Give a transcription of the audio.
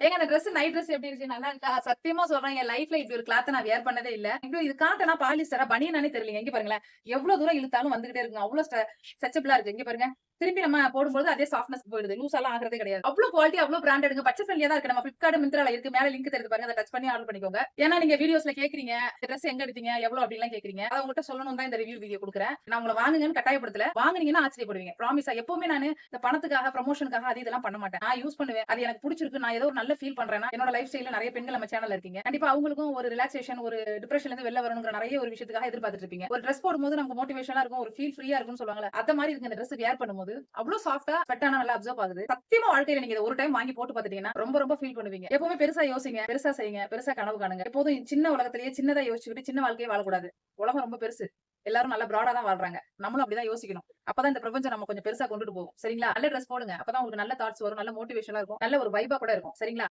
ஏங்க அந்த dress night dress எப்படி இருந்துச்சு? நல்லா இருக்கா? சத்தியமா சொல்றேன் என் லைஃப்ல இப்படி ஒரு கிளாத்த நான் வியர் பண்ணதே இல்ல. இப்படி இது காட்டனா பாலிஸ்டரா பனியனானே தெரியலங்க. இங்க பாருங்களேன். எவ்வளவு தூரம் இழுத்தாலும் வந்துகிட்டே இருக்குங்க. அவ்ளோ ஸ்ட்ரெச்சபிளா இருக்கு. இங்க பாருங்க. திருப்பி நம்ம போடும்போது அதே சாஃப்ட்னஸ் போயிடுது. லூசாலாம் ஆகுறதே கிடையாது. அவ்ளோ குவாலிட்டி, அவ்ளோ பிராண்டட்ங்க. பட்ஜெட் ஃப்ரெண்ட்லியா தான் இருக்கு. நம்ம Flipkart, Myntraல இருக்கு. மேல லிங்க் தெரியுது பாருங்க. அத டச் பண்ணி ஆர்டர் பண்ணிக்கோங்க. ஏன்னா நீங்க வீடியோஸ்ல கேட்கிறீங்க. இந்த ட்ரெஸ் எங்க எடுத்தீங்க? எவ்வளோ அப்படிலாம் கேட்கிறீங்க. அத உங்கள்ட்ட சொல்லணும்னு தான் இந்த ரிவ்யூ வீடியோ குடுக்குறேன். நான் உங்கள வாங்குங்கன்னு கட்டாயப்படுத்தல. வாங்குனீங்கன்னா ஆச்சரியப்படுவீங்க. ப்ராமிஸா எப்பவுமே நானு இந்த பணத்துக்காக, ப்ரமோஷனுக்காக அது இதெல்லாம் பண்ண மாட்டேன். நான் யூஸ் பண்ணுவேன். அது எனக்கு புடிச்சிருக்கு. நான் ஏதோ ஒரு நல்ல ஃபீல் பண்றேன்னா, என்னோட லைஃப் ஸ்டைல்ல நெறைய பெண்கள் நம்ம சேனல்ல இருக்கீங்க. கண்டிப்பா அவங்களுக்கும் ஒரு ரிலாக்சேஷன், ஒரு டிப்ரஷன்ல இருந்து வெளில வரணும்ங்கற நெறைய ஒரு விஷயத்துக்காக எதிர்பார்த்துட்டு இருப்பீங்க. ஒரு டிரெஸ் போடும்போது நமக்கு மோட்டிவேஷனா இருக்கும். ஒரு ஃபீல் ஃப்ரீயா இருக்கும்னு சொல்லுவாங்கல்ல. அந்த மாரி இருக்கு இந்த டிரெஸ் வியர் பண்ணும்போது. அவ்ளோ சாஃப்ட்டா, ஸ்வெட்டானா நல்லா அப்சர்வ் ஆகுது. சத்தியமா வாழ்க்கையில நீங்க இத ஒரு டைம் வாங்கி போட்டு பார்த்துட்டீங்கன்னா, ரொம்ப ரொம்ப ஃபீல் பண்ணுவீங்க. எப்பவுமே பெருசா யோசிங்க, பெருசா செய்யுங்க, பெருசா கனவு காணுங்க. எப்போதும் சின்ன உலகத்திலேயே சின்னதா யோசிச்சுக்கிட்டு சின்ன வாழ்க்கைய வாழக்கூடாது. உலகம் ரொம்ப பெருசு. எல்லாரும் நல்லா பிராடா தான் வாழ்றாங்க. நம்மளும் அப்படிதான் யோசிக்கணும். அப்பதான் இந்த பிரபஞ்சம் நம்ம கொஞ்சம் பெருசா கொண்டுட்டு போகும். சரிங்களா? நல்ல டிரெஸ் போடுங்க. அப்பதான் உங்களுக்கு நல்ல தாட்ஸ் வரும். நல்ல மோட்டிவேஷனா இருக்கும். நல்ல ஒரு வைபா கூட இருக்கும். சரிங்களா?